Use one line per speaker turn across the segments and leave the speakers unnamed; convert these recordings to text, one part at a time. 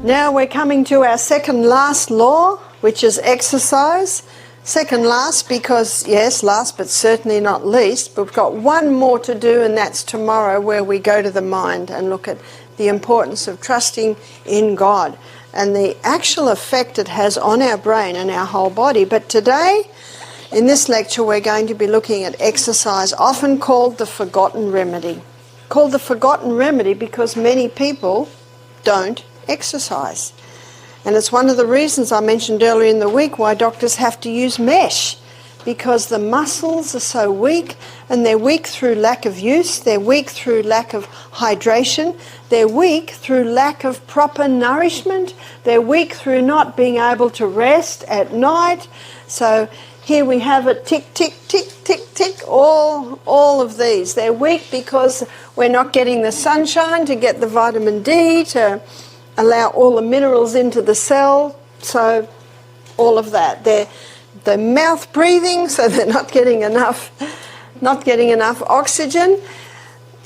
Now we're coming to our second last law, which is exercise. Second last because, yes, last but certainly not least, but we've got one more to do, and that's tomorrow, where we go to the mind and look at the importance of trusting in God and the actual effect it has on our brain and our whole body. But today, in this lecture, we're going to be looking at exercise, often called the forgotten remedy. Called the forgotten remedy because many people don't exercise. And it's one of the reasons I mentioned earlier in the week why doctors have to use mesh, because the muscles are so weak, and they're weak through lack of use, they're weak through lack of hydration, they're weak through lack of proper nourishment, they're weak through not being able to rest at night. So here we have it, tick, tick, tick, tick, tick, all of these. They're weak because we're not getting the sunshine to get the vitamin D to allow all the minerals into the cell, so all of that. They're the mouth breathing, so they're not getting enough oxygen.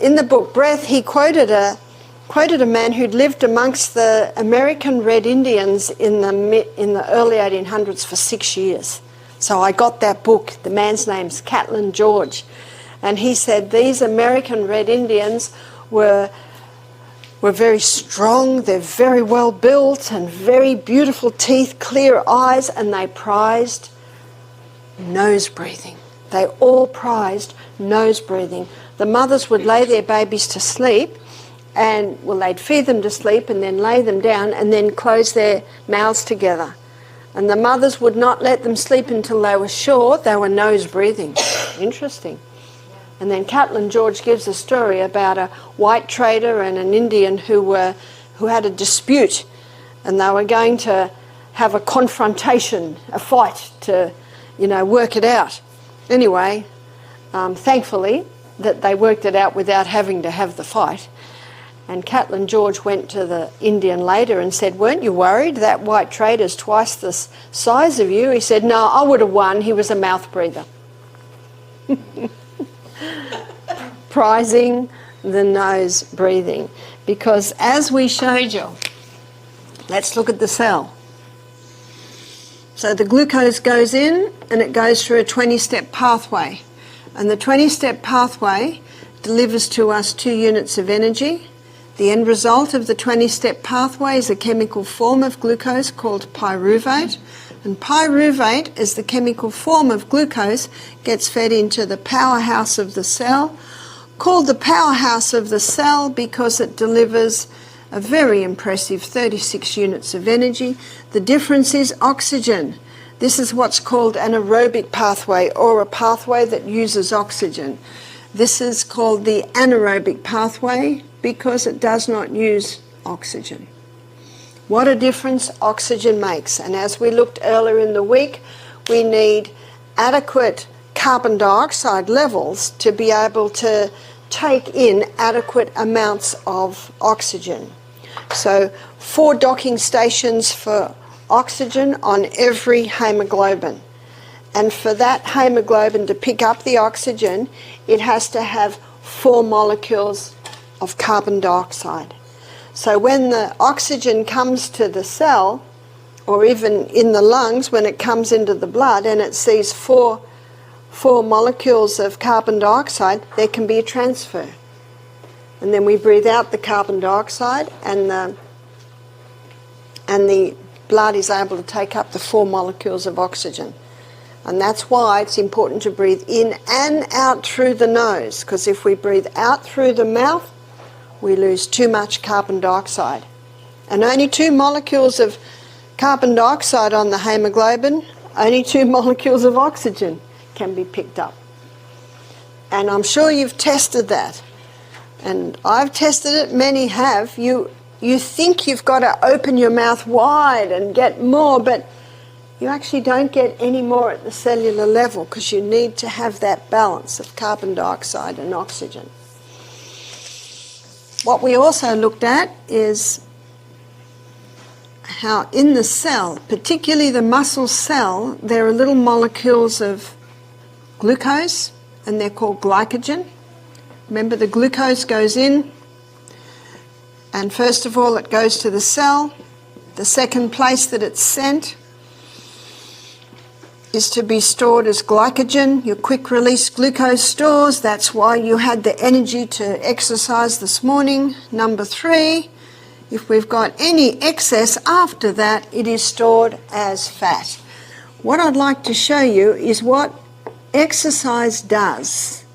In the book Breath, he quoted a man who'd lived amongst the American Red Indians in the early 1800s for 6 years. So I got that book. The man's name's Catlin George, and he said these American Red Indians were very strong, they're very well built and very beautiful teeth, clear eyes, and they prized nose breathing. They all prized nose breathing. The mothers would lay their babies to sleep, and they'd feed them to sleep and then lay them down and then close their mouths together. And the mothers would not let them sleep until they were sure they were nose breathing. Interesting. And then Catlin George gives a story about a white trader and an Indian who had a dispute, and they were going to have a confrontation, a fight to, work it out. Anyway, thankfully that they worked it out without having to have the fight. And Catlin George went to the Indian later and said, "Weren't you worried? That white trader's twice the size of you." He said, "No, I would have won. He was a mouth breather." Prizing the nose breathing, because as we showed you, let's look at the cell. So the glucose goes in and it goes through a 20-step pathway, and the 20-step pathway delivers to us 2 units of energy. The end result of the 20-step pathway is a chemical form of glucose called pyruvate, and pyruvate, as the chemical form of glucose, gets fed into the powerhouse of the cell, called the powerhouse of the cell because it delivers a very impressive 36 units of energy. The difference is oxygen. This is what's called an aerobic pathway, or a pathway that uses oxygen. This is called the anaerobic pathway because it does not use oxygen. What a difference oxygen makes. And as we looked earlier in the week, we need adequate carbon dioxide levels to be able to take in adequate amounts of oxygen. So 4 docking stations for oxygen on every hemoglobin. And for that hemoglobin to pick up the oxygen, it has to have 4 molecules of carbon dioxide. So when the oxygen comes to the cell, or even in the lungs, when it comes into the blood and it sees 4 molecules of carbon dioxide, there can be a transfer. And then we breathe out the carbon dioxide, and the blood is able to take up the 4 molecules of oxygen. And that's why it's important to breathe in and out through the nose, because if we breathe out through the mouth, we lose too much carbon dioxide. And only 2 molecules of carbon dioxide on the hemoglobin, only 2 molecules of oxygen can be picked up. And I'm sure you've tested that. And I've tested it, many have. You think you've got to open your mouth wide and get more, but you actually don't get any more at the cellular level because you need to have that balance of carbon dioxide and oxygen. What we also looked at is how in the cell, particularly the muscle cell, there are little molecules of glucose, and they're called glycogen. Remember, the glucose goes in, and first of all it goes to the cell, The second place that it's sent is to be stored as glycogen, your quick release glucose stores. That's why you had the energy to exercise this morning. Number 3, if we've got any excess after that, it is stored as fat. What I'd like to show you is what exercise does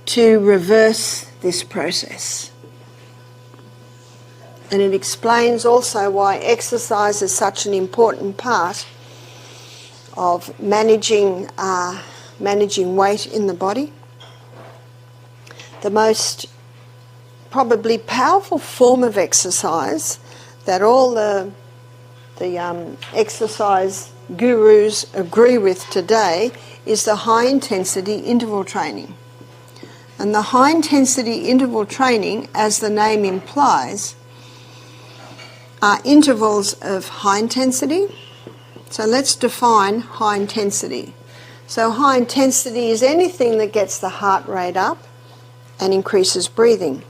to reverse this process. And it explains also why exercise is such an important part of managing weight in the body. The most probably powerful form of exercise that all the exercise gurus agree with today is the high intensity interval training. And the high intensity interval training, as the name implies, are intervals of high intensity. So let's define high intensity. So high intensity is anything that gets the heart rate up and increases breathing.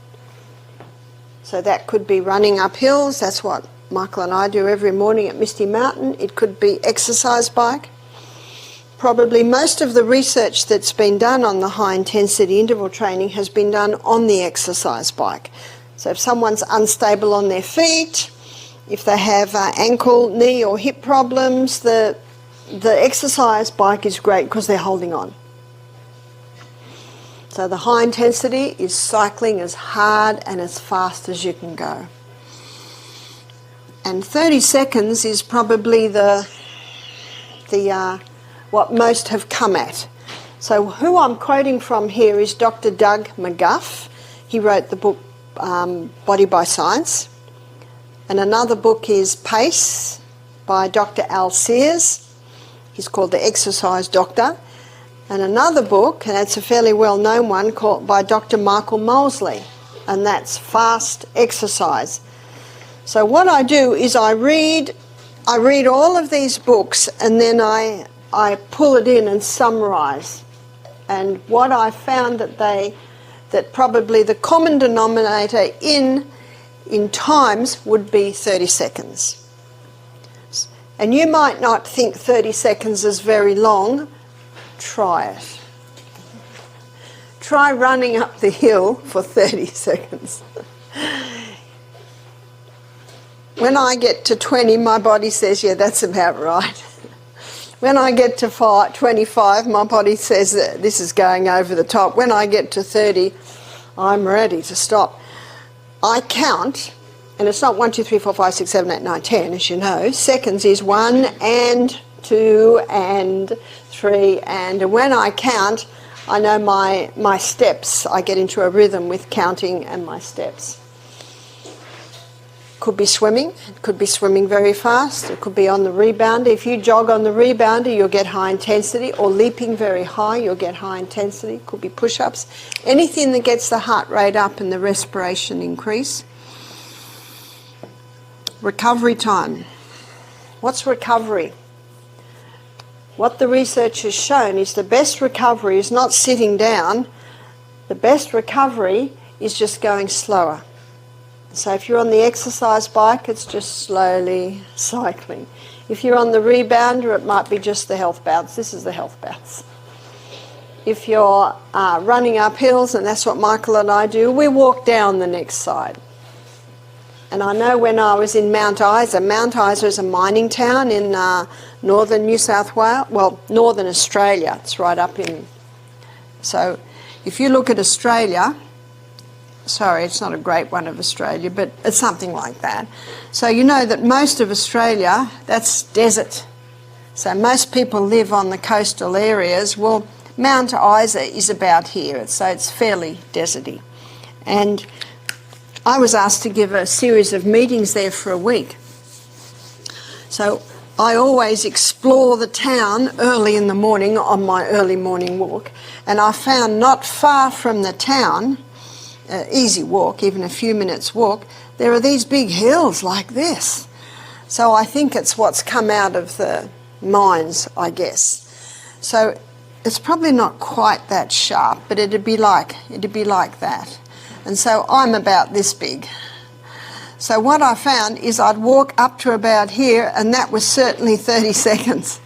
So that could be running up hills. That's what Michael and I do every morning at Misty Mountain. It could be exercise bike. Probably most of the research that's been done on the high intensity interval training has been done on the exercise bike. So if someone's unstable on their feet, if they have ankle, knee or hip problems, the exercise bike is great because they're holding on. So the high intensity is cycling as hard and as fast as you can go. And 30 seconds is probably what most have come at. So who I'm quoting from here is Dr. Doug McGuff. He wrote the book Body by Science. And another book is Pace by Dr. Al Sears. He's called The Exercise Doctor. And another book, and it's a fairly well-known one, called by Dr. Michael Mosley, and that's Fast Exercise. So what I do is I read all of these books, and then I pull it in and summarise. And what I found that probably the common denominator in times would be 30 seconds. And you might not think 30 seconds is very long. Try it. Try running up the hill for 30 seconds. When I get to 20, my body says, yeah, that's about right. When I get to 25, my body says that this is going over the top. When I get to 30, I'm ready to stop. I count, and it's not 1, 2, 3, 4, 5, 6, 7, 8, 9, 10, as you know. Seconds is 1 and 2 and 3, and when I count, I know my steps. I get into a rhythm with counting and my steps. Could be swimming. It could be swimming very fast. It could be on the rebounder. If you jog on the rebounder, you'll get high intensity, or leaping very high, you'll get high intensity. It could be push-ups. Anything that gets the heart rate up and the respiration increase. Recovery time. What's recovery? What the research has shown is the best recovery is not sitting down. The best recovery is just going slower. So if you're on the exercise bike, it's just slowly cycling. If you're on the rebounder, it might be just the health bounce. This is the health bounce. If you're running up hills, and that's what Michael and I do, we walk down the next side. And I know when I was in Mount Isa is a mining town in northern New South Wales, well, northern Australia. It's right up in... So if you look at Australia... Sorry, it's not a great one of Australia, but it's something like that. So you know that most of Australia, that's desert. So most people live on the coastal areas. Well, Mount Isa is about here, so it's fairly deserty. And I was asked to give a series of meetings there for a week. So I always explore the town early in the morning on my early morning walk, and I found not far from the town, easy walk, even a few minutes walk, there are these big hills like this. So I think it's what's come out of the mines, I guess. So it's probably not quite that sharp, but it'd be like that. And so I'm about this big. So what I found is I'd walk up to about here, and that was certainly 30 seconds.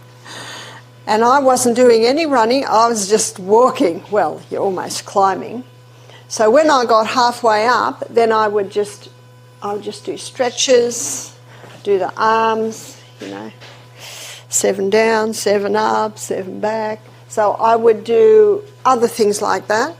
And I wasn't doing any running, I was just walking. Well, you're almost climbing. So when I got halfway up, then I would just do stretches, do the arms, 7 down, 7 up, 7 back. So I would do other things like that.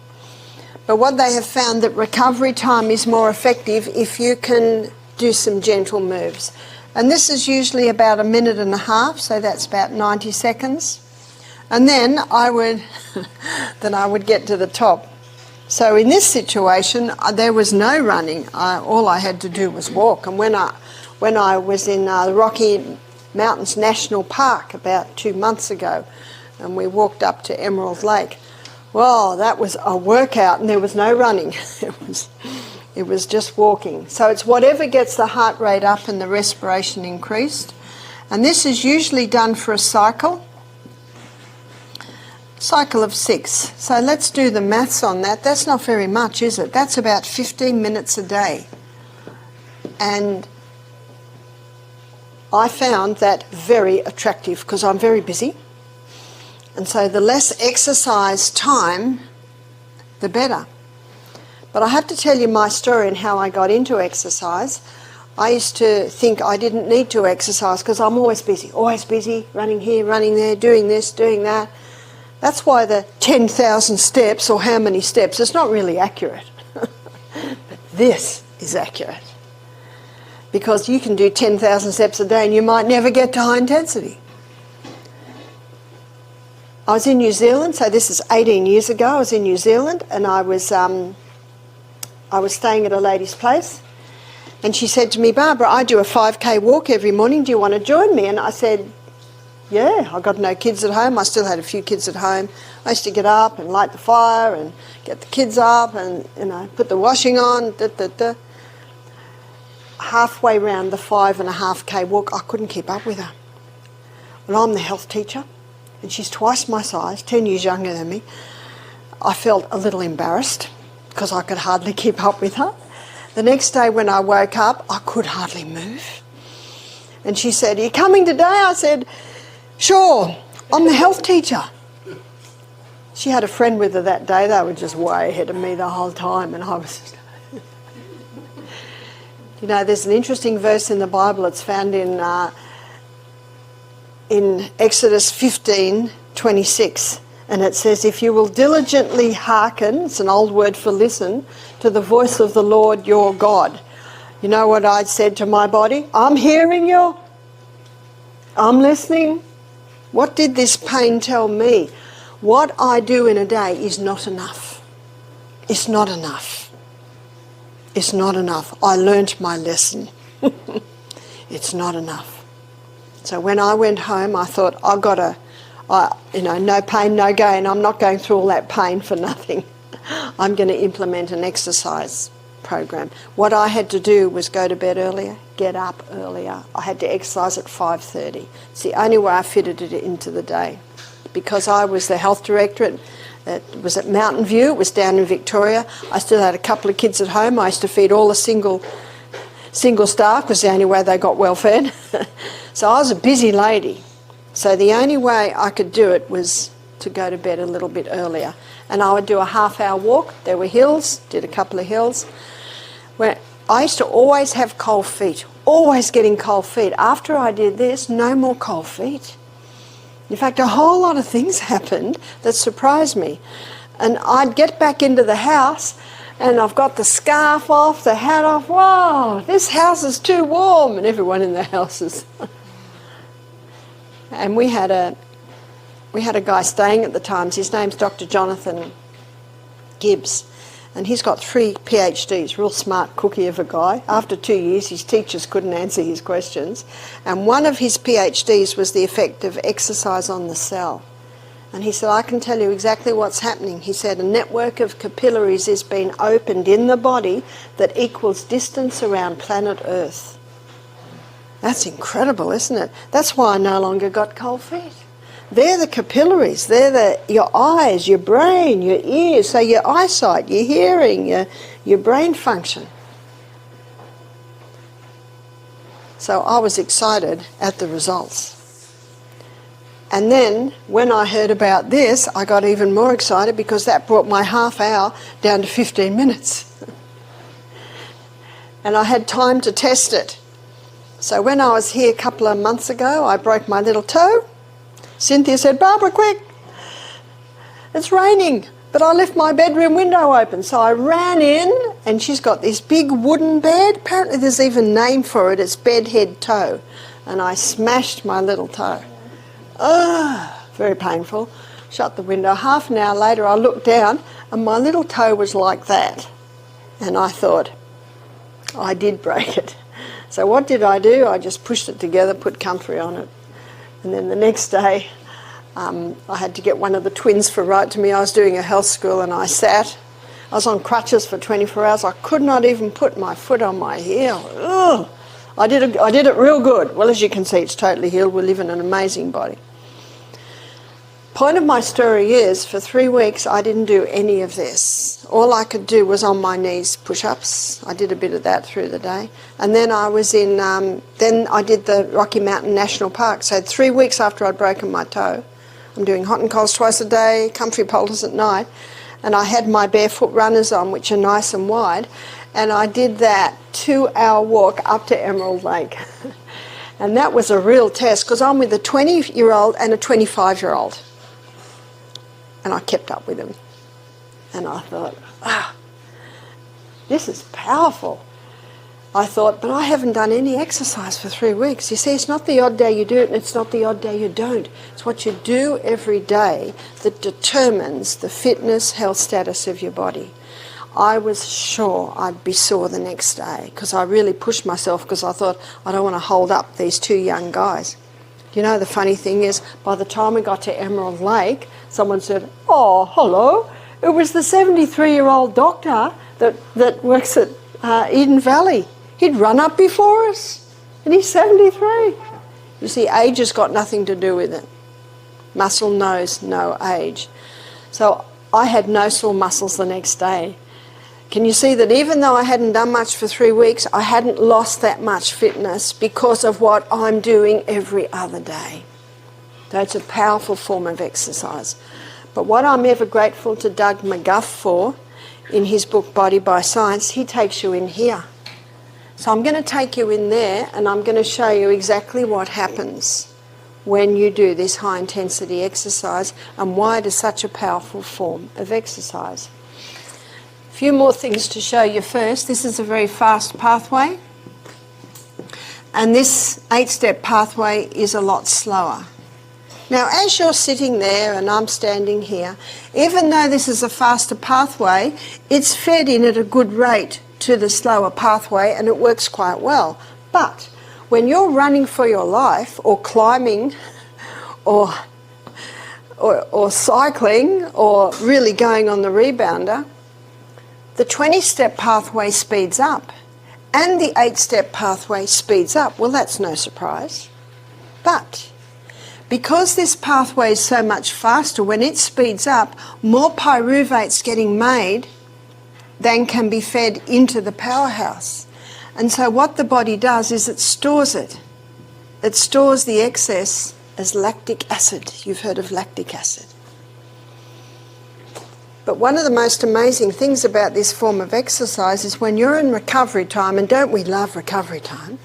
But what they have found that recovery time is more effective if you can do some gentle moves. And this is usually about 1.5 minutes, so that's about 90 seconds. And then I would get to the top. So in this situation, there was no running. All I had to do was walk. And when I was in the Rocky Mountains National Park about 2 months ago, and we walked up to Emerald Lake, well, that was a workout, and there was no running. It was just walking. So it's whatever gets the heart rate up and the respiration increased. And this is usually done for a cycle of 6. So let's do the maths on that. That's not very much, is it? That's about 15 minutes a day. And I found that very attractive because I'm very busy. And so the less exercise time, the better. But I have to tell you my story and how I got into exercise. I used to think I didn't need to exercise because I'm always busy, running here, running there, doing this, doing that. That's why the 10,000 steps, or how many steps, is not really accurate. But this is accurate. Because you can do 10,000 steps a day and you might never get to high intensity. I was in New Zealand, so this is 18 years ago. I was in New Zealand, and I was staying at a lady's place, and she said to me, "Barbara, I do a 5K walk every morning. Do you want to join me?" And I said, "Yeah, I've got no kids at home." I still had a few kids at home. I used to get up and light the fire and get the kids up and put the washing on. Halfway round the 5.5K walk, I couldn't keep up with her. And I'm the health teacher, and she's twice my size, 10 years younger than me. I felt a little embarrassed because I could hardly keep up with her. The next day when I woke up, I could hardly move. And she said, "Are you coming today?" I said, "Sure, I'm the health teacher." She had a friend with her that day. They were just way ahead of me the whole time, and I was... there's an interesting verse in the Bible. It's found in Exodus 15:26, and it says, "If you will diligently hearken," it's an old word for listen, "to the voice of the Lord your God." You know what I said to my body? I'm hearing you. I'm listening. What did this pain tell me? What I do in a day is not enough. It's not enough. It's not enough. I learnt my lesson. It's not enough. So when I went home, I thought, no pain, no gain. I'm not going through all that pain for nothing. I'm going to implement an exercise program. What I had to do was go to bed earlier, get up earlier. I had to exercise at 5:30. It's the only way I fitted it into the day. Because I was the health director it was at Mountain View, it was down in Victoria. I still had a couple of kids at home. I used to feed all the single staff because the only way they got well fed. So I was a busy lady. So the only way I could do it was to go to bed a little bit earlier. And I would do a half-hour walk. There were hills, did a couple of hills. Where I used to always have cold feet, always getting cold feet. After I did this, no more cold feet. In fact, a whole lot of things happened that surprised me. And I'd get back into the house and I've got the scarf off, the hat off. Wow, this house is too warm. And everyone in the house is... And we had a guy staying at the Times. His name's Dr. Jonathan Gibbs. And he's got 3 PhDs, real smart cookie of a guy. After 2 years, his teachers couldn't answer his questions. And one of his PhDs was the effect of exercise on the cell. And he said, "I can tell you exactly what's happening." He said, "A network of capillaries is being opened in the body that equals distance around planet Earth." That's incredible, isn't it? That's why I no longer got cold feet. They're the capillaries. They're your eyes, your brain, your ears. So your eyesight, your hearing, your brain function. So I was excited at the results. And then when I heard about this, I got even more excited because that brought my half hour down to 15 minutes. And I had time to test it. So when I was here a couple of months ago, I broke my little toe. Cynthia said, "Barbara, quick, it's raining." But I left my bedroom window open. So I ran in, and she's got this big wooden bed. Apparently there's even a name for it. It's bedhead toe. And I smashed my little toe. Very painful. Shut the window. Half an hour later I looked down and my little toe was like that. And I thought, I did break it. So what did I do? I just pushed it together, put comfrey on it. And then the next day I had to get one of the twins for Right to Me. I was doing a health school and I was on crutches for 24 hours. I could not even put my foot on my heel. Ugh. I did it real good. Well, as you can see, it's totally healed. We live in an amazing body. Point of my story is, for 3 weeks, I didn't do any of this. All I could do was on my knees push-ups. I did a bit of that through the day. And then I was in, then I did the Rocky Mountain National Park. So 3 weeks after I'd broken my toe, I'm doing hot and colds twice a day, comfrey poultice at night, and I had my barefoot runners on, which are nice and wide, and I did that 2-hour walk up to Emerald Lake. And that was a real test because I'm with a 20-year-old and a 25-year-old. And I kept up with him. And I thought, this is powerful. I thought, but I haven't done any exercise for 3 weeks. You see, it's not the odd day you do it and it's not the odd day you don't. It's what you do every day that determines the fitness, health status of your body. I was sure I'd be sore the next day because I really pushed myself because I thought I don't want to hold up these 2 young guys. You know, the funny thing is, by the time we got to Emerald Lake, someone said, "Oh, hello, it was the 73-year-old doctor that works at Eden Valley. He'd run up before us, and he's 73. You see, age has got nothing to do with it. Muscle knows no age. So I had no sore muscles the next day. Can you see that even though I hadn't done much for 3 weeks, I hadn't lost that much fitness because of what I'm doing every other day? So it's a powerful form of exercise. But what I'm ever grateful to Doug McGuff for, in his book Body by Science, he takes you in here. So I'm going to take you in there and I'm going to show you exactly what happens when you do this high intensity exercise and why it is such a powerful form of exercise. A few more things to show you first. This is a very fast pathway, and this 8-step pathway is a lot slower. Now, as you're sitting there and I'm standing here, even though this is a faster pathway, it's fed in at a good rate to the slower pathway and it works quite well. But when you're running for your life or climbing or cycling or really going on the rebounder, the 20-step pathway speeds up and the 8-step pathway speeds up. Well, that's no surprise. But because this pathway is so much faster, when it speeds up, more pyruvate's getting made than can be fed into the powerhouse. And so what the body does is it stores it. It stores the excess as lactic acid. You've heard of lactic acid. But one of the most amazing things about this form of exercise is when you're in recovery time, and don't we love recovery time?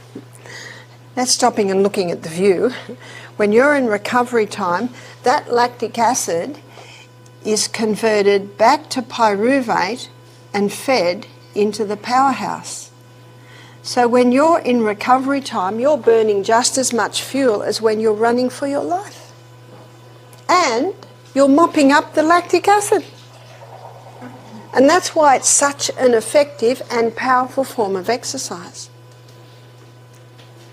That's stopping and looking at the view. When you're in recovery time, that lactic acid is converted back to pyruvate and fed into the powerhouse. So when you're in recovery time, you're burning just as much fuel as when you're running for your life. And you're mopping up the lactic acid. And that's why it's such an effective and powerful form of exercise.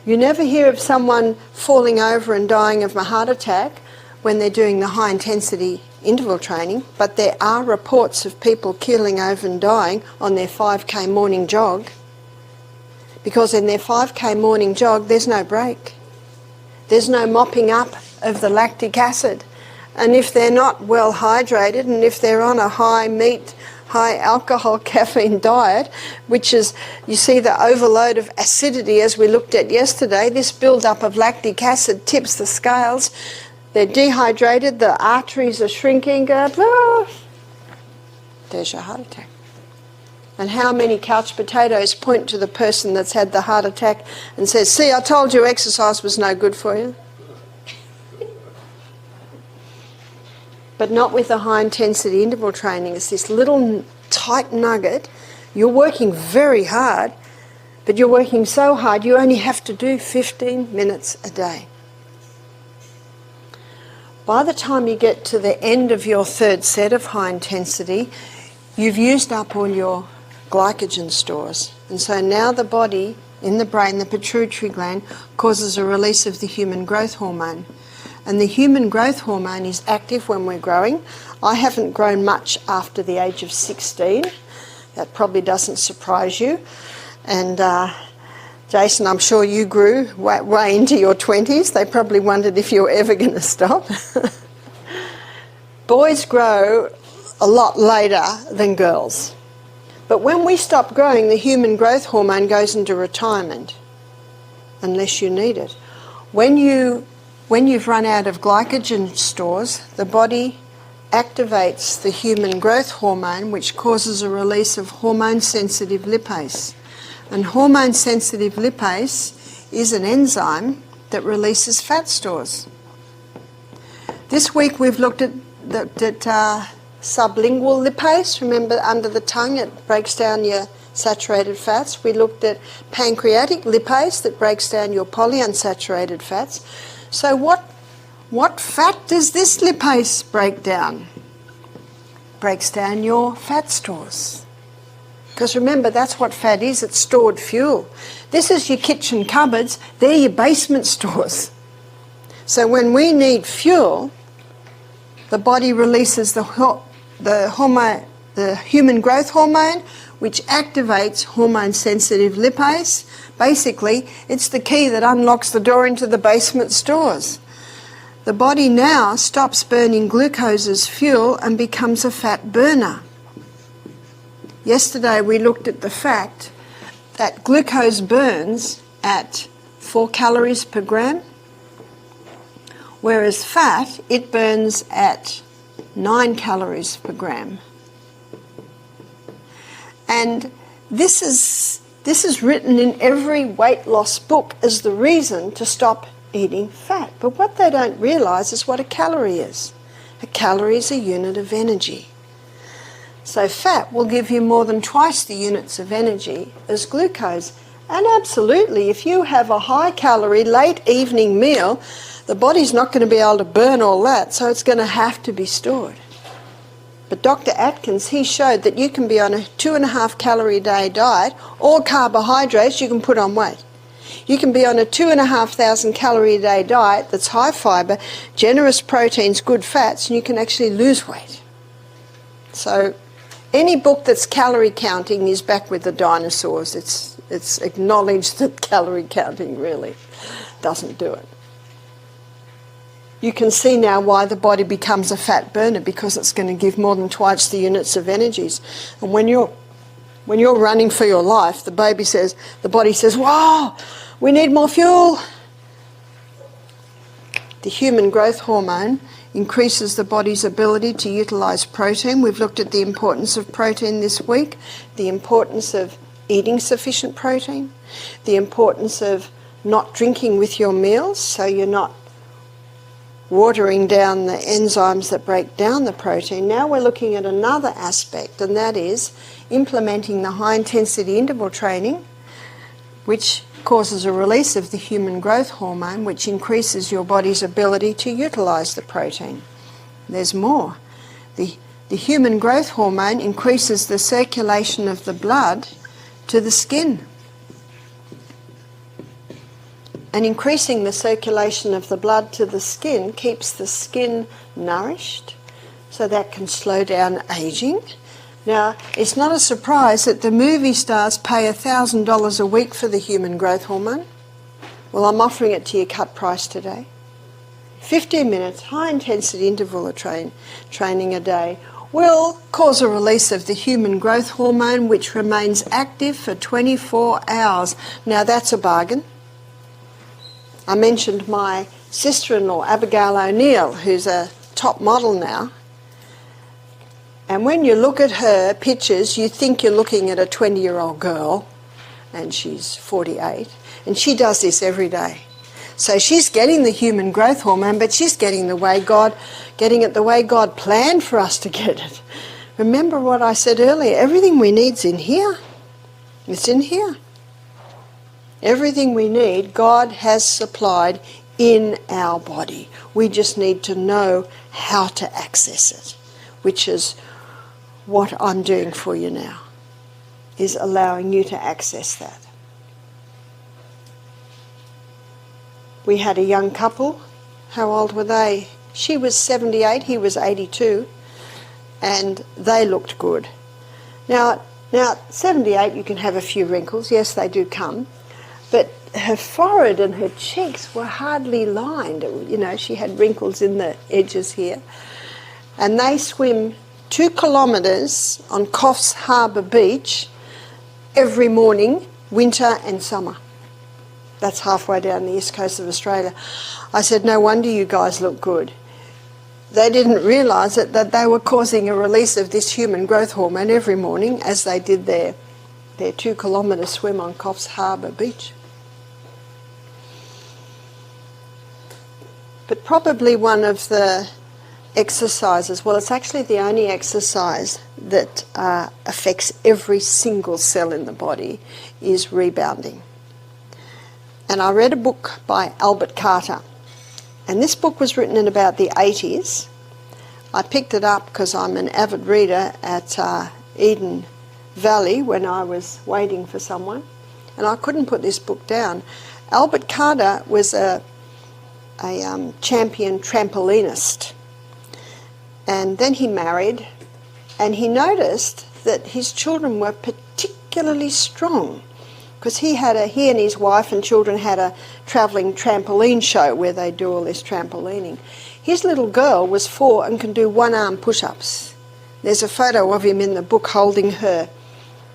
You never hear of someone falling over and dying of a heart attack when they're doing the high intensity interval training, but there are reports of people keeling over and dying on their 5K morning jog, because in their 5K morning jog there's no break. There's no mopping up of the lactic acid. And if they're not well hydrated and if they're on a high high alcohol caffeine diet, which is, you see the overload of acidity as we looked at yesterday, this build-up of lactic acid tips the scales. They're dehydrated, the arteries are shrinking, there's your heart attack. And how many couch potatoes point to the person that's had the heart attack and says, see, I told you exercise was no good for you. But not with the high intensity interval training. It's this little tight nugget. You're working very hard, but you're working so hard you only have to do 15 minutes a day. By the time you get to the end of your third set of high intensity, you've used up all your glycogen stores. And so now the body, in the brain, the pituitary gland, causes a release of the human growth hormone. And the human growth hormone is active when we're growing. I haven't grown much after the age of 16. That probably doesn't surprise you. And Jason, I'm sure you grew way into your 20s. They probably wondered if you were ever going to stop. Boys grow a lot later than girls. But when we stop growing, the human growth hormone goes into retirement, unless you need it. When you've run out of glycogen stores, the body activates the human growth hormone, which causes a release of hormone-sensitive lipase. And hormone-sensitive lipase is an enzyme that releases fat stores. This week we've looked at sublingual lipase. Remember, under the tongue it breaks down your saturated fats. We looked at pancreatic lipase that breaks down your polyunsaturated fats. So what fat does this lipase break down? Breaks down your fat stores. Because remember, that's what fat is, it's stored fuel. This is your kitchen cupboards, they're your basement stores. So when we need fuel, the body releases the human growth hormone, which activates hormone-sensitive lipase. Basically, it's the key that unlocks the door into the basement stores. The body now stops burning glucose as fuel and becomes a fat burner. Yesterday we looked at the fact that glucose burns at 4 calories per gram, whereas fat, it burns at 9 calories per gram. And this is written in every weight loss book as the reason to stop eating fat. But what they don't realise is what a calorie is. A calorie is a unit of energy. So fat will give you more than twice the units of energy as glucose. And absolutely, if you have a high calorie late evening meal, the body's not going to be able to burn all that, so it's going to have to be stored. But Dr. Atkins, he showed that you can be on a 2.5 calorie a day diet, all carbohydrates, you can put on weight. You can be on a 2,500 calorie a day diet that's high fibre, generous proteins, good fats, and you can actually lose weight. So any book that's calorie counting is back with the dinosaurs. It's acknowledged that calorie counting really doesn't do it. You can see now why the body becomes a fat burner, because it's going to give more than twice the units of energies. And when you're running for your life, the body says, wow, we need more fuel. The human growth hormone increases the body's ability to utilise protein. We've looked at the importance of protein this week, the importance of eating sufficient protein, the importance of not drinking with your meals, so you're not watering down the enzymes that break down the protein. Now we're looking at another aspect, and that is implementing the high-intensity interval training, which causes a release of the human growth hormone, which increases your body's ability to utilise the protein. There's more. The human growth hormone increases the circulation of the blood to the skin. And increasing the circulation of the blood to the skin keeps the skin nourished, so that can slow down ageing. Now, it's not a surprise that the movie stars pay $1,000 a week for the human growth hormone. Well, I'm offering it to you cut price today. 15 minutes, high intensity interval training a day, will cause a release of the human growth hormone, which remains active for 24 hours. Now that's a bargain. I mentioned my sister-in-law, Abigail O'Neill, who's a top model now. And when you look at her pictures, you think you're looking at a 20-year-old girl, and she's 48, and she does this every day. So she's getting the human growth hormone, but she's getting it the way God planned for us to get it. Remember what I said earlier, everything we need's in here. It's in here. Everything we need, God has supplied in our body. We just need to know how to access it, which is what I'm doing for you now, is allowing you to access that. We had a young couple. How old were they? She was 78, he was 82, and they looked good. Now, 78, you can have a few wrinkles. Yes, they do come. But her forehead and her cheeks were hardly lined. You know, she had wrinkles in the edges here. And they swim 2 kilometres on Coffs Harbour Beach every morning, winter and summer. That's halfway down the east coast of Australia. I said, no wonder you guys look good. They didn't realise that they were causing a release of this human growth hormone every morning as they did their 2 kilometre swim on Coffs Harbour Beach. But probably one of the exercises, well, it's actually the only exercise that affects every single cell in the body, is rebounding. And I read a book by Albert Carter, and this book was written in about the 80s. I picked it up because I'm an avid reader at Eden Valley when I was waiting for someone, and I couldn't put this book down. Albert Carter was a champion trampolinist, and then he married, and he noticed that his children were particularly strong, because he and his wife and children had a travelling trampoline show where they do all this trampolining. His little girl was 4 and can do 1-arm push-ups. There's a photo of him in the book holding her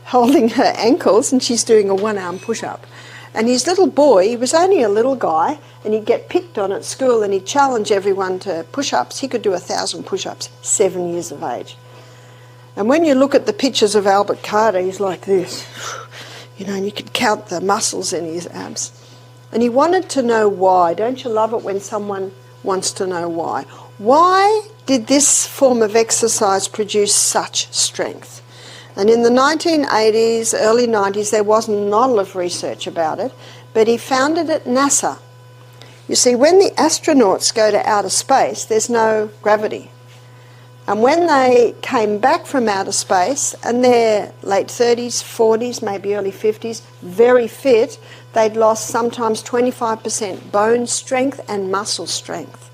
ankles, and she's doing a 1-arm push-up. And his little boy, he was only a little guy, and he'd get picked on at school and he'd challenge everyone to push-ups. He could do 1,000 push-ups, 7 years of age. And when you look at the pictures of Albert Carter, he's like this. You know, and you could count the muscles in his abs. And he wanted to know why. Don't you love it when someone wants to know why? Why did this form of exercise produce such strength? And in the 1980s, early 90s, there was not a lot of research about it, but he found it at NASA. You see, when the astronauts go to outer space, there's no gravity. And when they came back from outer space, and they're late 30s, 40s, maybe early 50s, very fit, they'd lost sometimes 25% bone strength and muscle strength.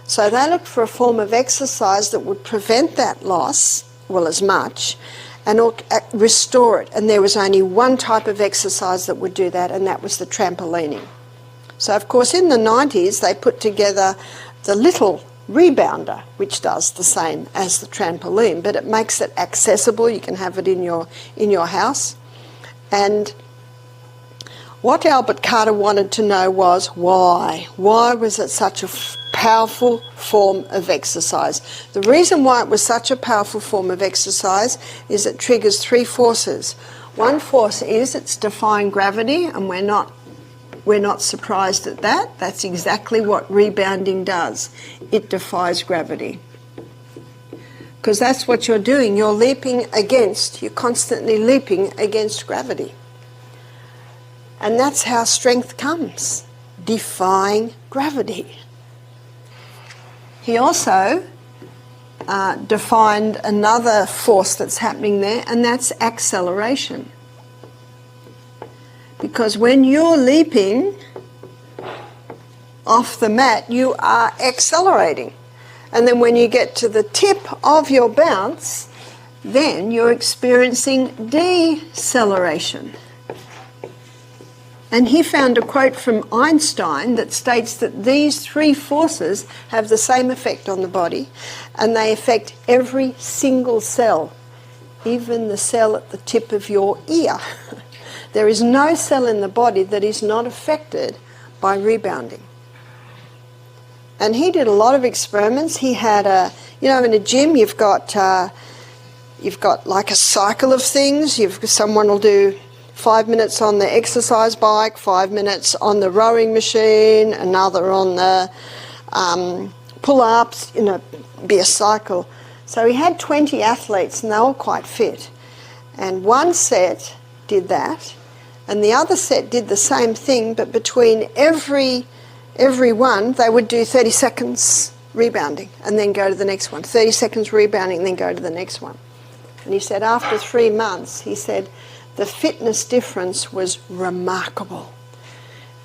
So they looked for a form of exercise that would prevent that loss, well, as much, and restore it. And there was only one type of exercise that would do that, and that was the trampolining. So, of course, in the 90s, they put together the little rebounder, which does the same as the trampoline, but it makes it accessible. You can have it in your house. And what Albert Carter wanted to know was why. Why was it such a powerful form of exercise? The reason why it was such a powerful form of exercise is it triggers 3 forces. One force is it's defying gravity, and we're not surprised at that. That's exactly what rebounding does. It defies gravity. Because that's what you're doing. You're constantly leaping against gravity. And that's how strength comes, defying gravity. He also defined another force that's happening there, and that's acceleration. Because when you're leaping off the mat, you are accelerating. And then when you get to the tip of your bounce, then you're experiencing deceleration. And he found a quote from Einstein that states that these three forces have the same effect on the body, and they affect every single cell, even the cell at the tip of your ear. There is no cell in the body that is not affected by rebounding. And he did a lot of experiments. He had in a gym you've got like a cycle of things. Someone will do 5 minutes on the exercise bike, 5 minutes on the rowing machine, another on the pull-ups, be a cycle. So he had 20 athletes and they were all quite fit. And one set did that, and the other set did the same thing, but between every one, they would do 30 seconds rebounding and then go to the next one, 30 seconds rebounding and then go to the next one. And he said after 3 months, he said the fitness difference was remarkable.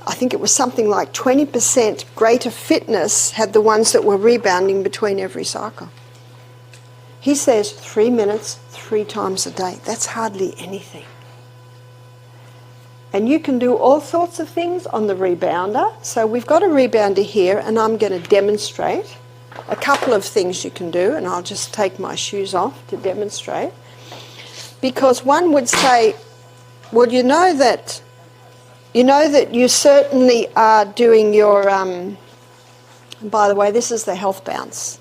I think it was something like 20% greater fitness had the ones that were rebounding between every cycle. He says 3 minutes, 3 times a day. That's hardly anything. And you can do all sorts of things on the rebounder. So we've got a rebounder here, and I'm going to demonstrate a couple of things you can do, and I'll just take my shoes off to demonstrate. Because one would say, well, you know that you certainly are doing your, by the way, this is the health bounce.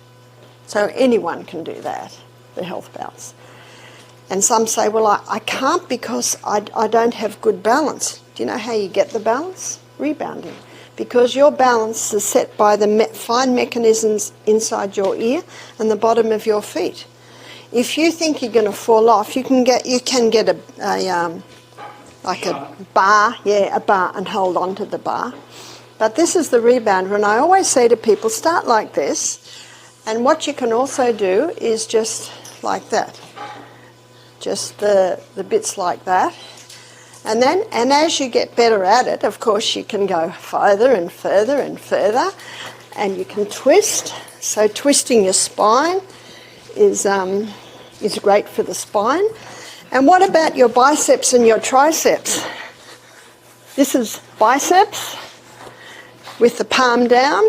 So anyone can do that, the health bounce. And some say, well, I can't because I don't have good balance. Do you know how you get the balance? Rebounding. Because your balance is set by the fine mechanisms inside your ear and the bottom of your feet. If you think you're going to fall off, you can get a bar, a bar, and hold on to the bar. But this is the rebounder, and I always say to people, start like this, and what you can also do is just like that. Just the bits like that. And as you get better at it, of course, you can go further and further and further, and you can twist. So twisting your spine is great for the spine. And what about your biceps and your triceps? This is biceps with the palm down,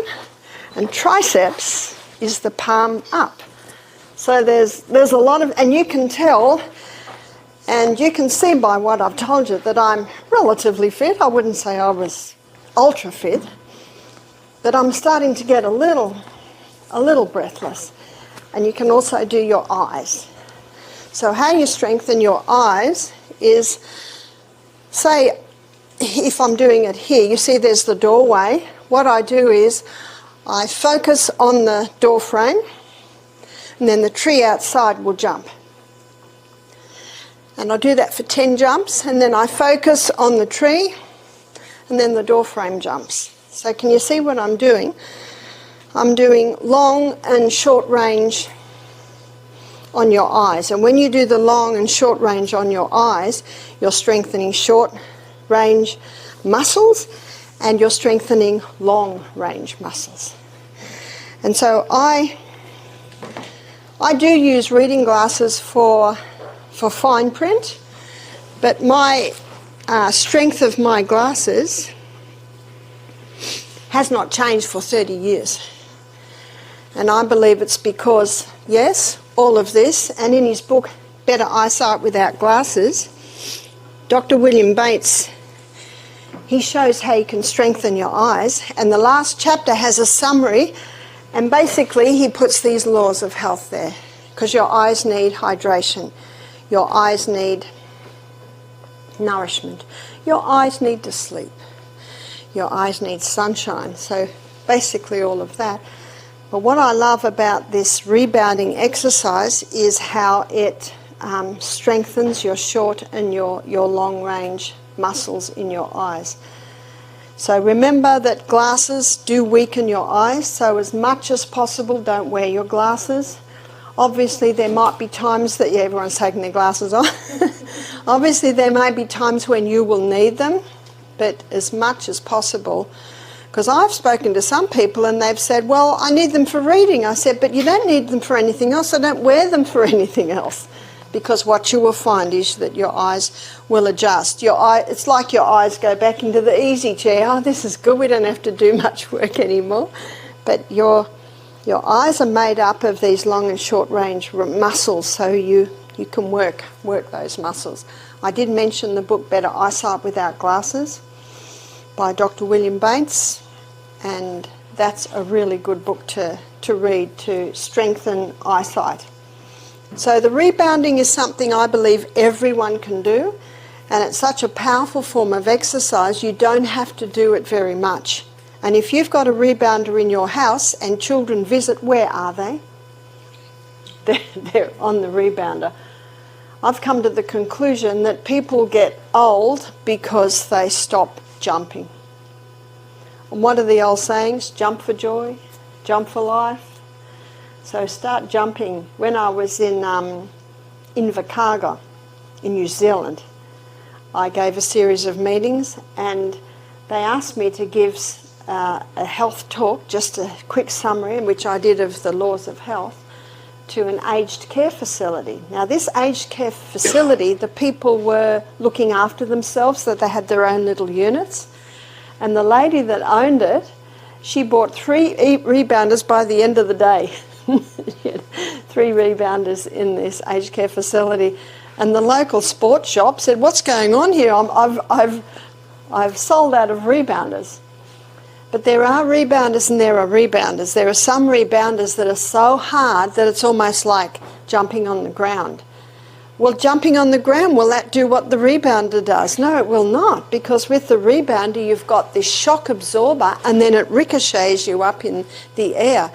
and triceps is the palm up. So there's a lot of, and you can tell, and you can see by what I've told you that I'm relatively fit. I wouldn't say I was ultra fit, but I'm starting to get a little breathless. And you can also do your eyes. So how you strengthen your eyes is, say, if I'm doing it here, you see there's the doorway. What I do is I focus on the door frame, and then the tree outside will jump. And I'll do that for 10 jumps, and then I focus on the tree, and then the door frame jumps. So can you see what I'm doing? I'm doing long and short range on your eyes. And when you do the long and short range on your eyes, you're strengthening short range muscles and you're strengthening long range muscles. And so I do use reading glasses for fine print, but my strength of my glasses has not changed for 30 years. And I believe it's because, yes, all of this, and in his book, Better Eyesight Without Glasses, Dr. William Bates, he shows how you can strengthen your eyes, and the last chapter has a summary, and basically he puts these laws of health there, because your eyes need hydration, your eyes need nourishment, your eyes need to sleep, your eyes need sunshine, so basically all of that. But what I love about this rebounding exercise is how it strengthens your short and your long range muscles in your eyes. So remember that glasses do weaken your eyes, so as much as possible don't wear your glasses. Obviously there might be times that everyone's taking their glasses off. Obviously there may be times when you will need them, but as much as possible. Because I've spoken to some people and they've said, well, I need them for reading. I said, but you don't need them for anything else, so don't wear them for anything else. because what you will find is that your eyes will adjust. It's like your eyes go back into the easy chair. Oh, this is good, we don't have to do much work anymore. But your eyes are made up of these long and short range muscles, so you can work those muscles. I did mention the book Better Eyesight Without Glasses by Dr. William Bates, and that's a really good book to read to strengthen eyesight. So the rebounding is something I believe everyone can do, and it's such a powerful form of exercise you don't have to do it very much. And if you've got a rebounder in your house and children visit, where are they? They're on the rebounder. I've come to the conclusion that people get old because they stop jumping. And what are the old sayings? Jump for joy, jump for life. So start jumping. When I was in Invercargill in New Zealand, I gave a series of meetings, and they asked me to give a health talk, just a quick summary, which I did of the laws of health, to an aged care facility. Now this aged care facility, the people were looking after themselves, so they had their own little units. And the lady that owned it, she bought 3 rebounders by the end of the day. 3 rebounders in this aged care facility. And the local sports shop said, what's going on here? I've sold out of rebounders. But there are rebounders and there are rebounders. There are some rebounders that are so hard that it's almost like jumping on the ground. Well, jumping on the ground, will that do what the rebounder does? No, it will not, because with the rebounder you've got this shock absorber and then it ricochets you up in the air.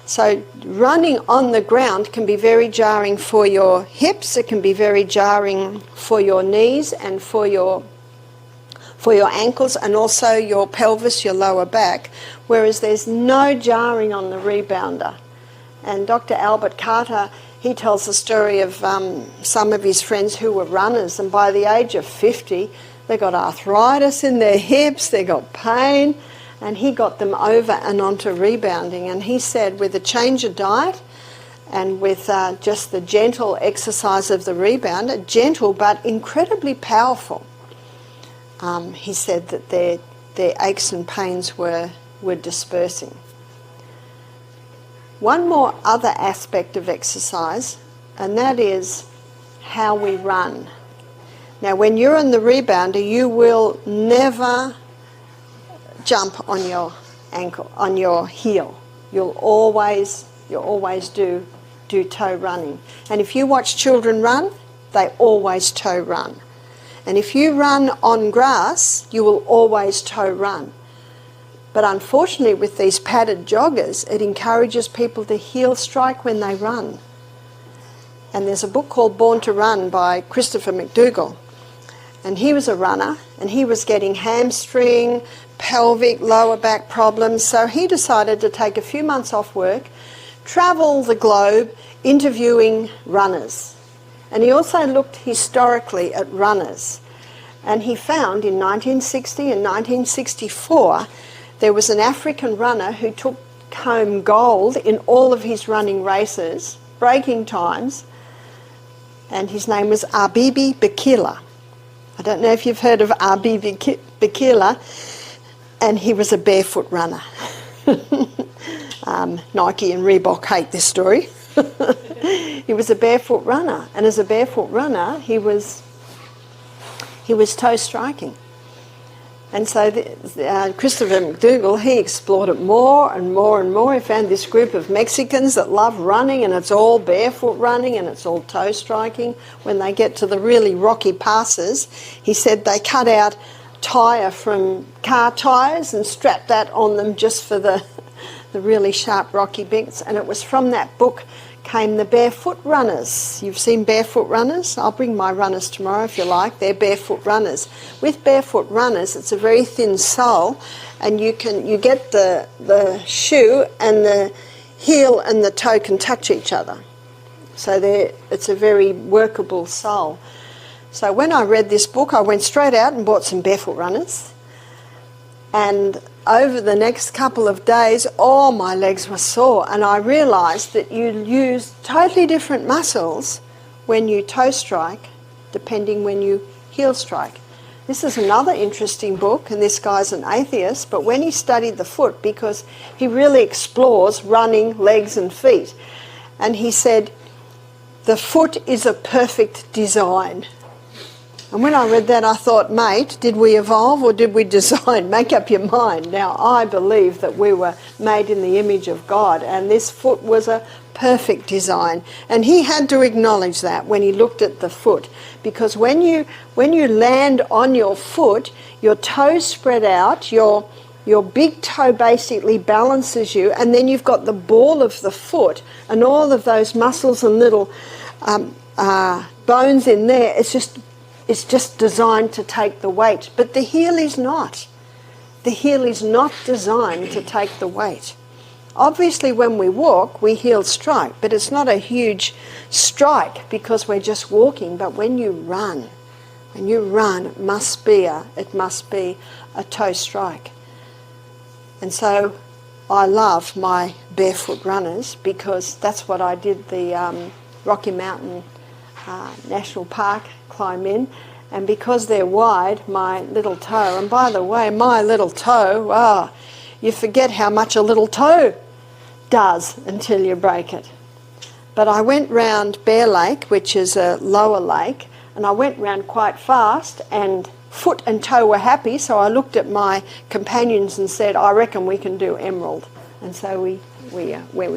So running on the ground can be very jarring for your hips, it can be very jarring for your knees and for your ankles, and also your pelvis, your lower back, whereas there's no jarring on the rebounder. And Dr. Albert Carter, he tells the story of some of his friends who were runners, and by the age of 50, they got arthritis in their hips, they got pain, and he got them over and onto rebounding. And he said with a change of diet and with just the gentle exercise of the rebounder, gentle but incredibly powerful, he said that their aches and pains were dispersing. One more other aspect of exercise, and that is how we run. Now when you're on the rebounder, you will never jump on your ankle, on your heel. You'll always do toe running. And if you watch children run, they always toe run. And if you run on grass, you will always toe run. But unfortunately with these padded joggers, it encourages people to heel strike when they run. And there's a book called Born to Run by Christopher McDougall. And he was a runner, and he was getting hamstring, pelvic, lower back problems. So he decided to take a few months off work, travel the globe, interviewing runners. And he also looked historically at runners. And he found in 1960 and 1964, there was an African runner who took home gold in all of his running races, breaking times, and his name was Abibi Bikila. I don't know if you've heard of Abibi Bikila, and he was a barefoot runner. Nike and Reebok hate this story. He was a barefoot runner, and as a barefoot runner, he was toe striking. And so Christopher McDougall, he explored it more and more and more. He found this group of Mexicans that love running, and it's all barefoot running and it's all toe striking. When they get to the really rocky passes, he said they cut out tyre from car tyres and strapped that on them just for the really sharp rocky bits. And it was from that book came the barefoot runners. You've seen barefoot runners? I'll bring my runners tomorrow if you like. They're barefoot runners. With barefoot runners, it's a very thin sole, and you get the shoe and the heel and the toe can touch each other. So it's a very workable sole. So when I read this book, I went straight out and bought some barefoot runners. And over the next couple of days, all my legs were sore, and I realised that you use totally different muscles when you toe strike, depending when you heel strike. This is another interesting book, and this guy's an atheist, but when he studied the foot, because he really explores running, legs and feet, and he said, the foot is a perfect design. And when I read that, I thought, mate, did we evolve or did we design? Make up your mind. Now, I believe that we were made in the image of God, and this foot was a perfect design. And he had to acknowledge that when he looked at the foot, because when you land on your foot, your toes spread out, your big toe basically balances you, and then you've got the ball of the foot and all of those muscles and little bones in there. It's just designed to take the weight. But the heel is not. The heel is not designed to take the weight. Obviously, when we walk, we heel strike, but it's not a huge strike because we're just walking. But when you run, it must be a toe strike. And so I love my barefoot runners because that's what I did the Rocky Mountain National Park climb in, and because they're wide, my little toe, and by the way, my little toe, you forget how much a little toe does until you break it. But I went round Bear Lake, which is a lower lake, and I went round quite fast, and foot and toe were happy, so I looked at my companions and said, I reckon we can do Emerald. And so we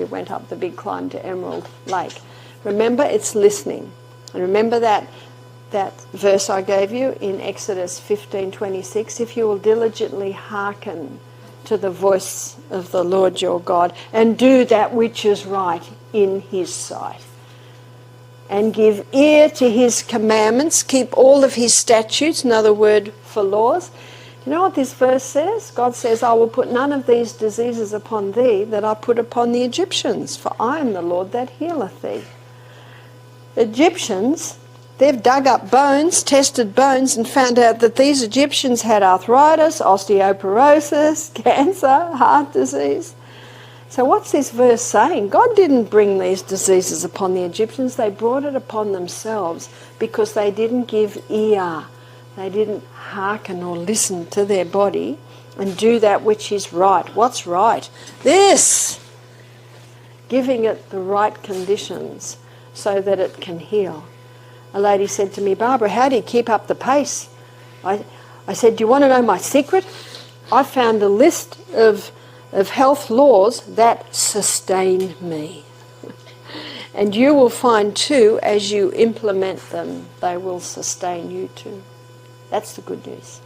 went up the big climb to Emerald Lake. Remember, it's listening. And remember that verse I gave you in Exodus 15:26, if you will diligently hearken to the voice of the Lord your God and do that which is right in his sight, and give ear to his commandments, keep all of his statutes, another word for laws. You know what this verse says? God says, I will put none of these diseases upon thee that I put upon the Egyptians, for I am the Lord that healeth thee. Egyptians, they've dug up bones, tested bones, and found out that these Egyptians had arthritis, osteoporosis, cancer, heart disease. So what's this verse saying? God didn't bring these diseases upon the Egyptians. They brought it upon themselves because they didn't give ear. They didn't hearken or listen to their body and do that which is right. What's right? This! Giving it the right conditions so that it can heal. A lady said to me, Barbara, how do you keep up the pace? I said, do you want to know my secret? I found a list of health laws that sustain me. And you will find too, as you implement them, they will sustain you too. That's the good news.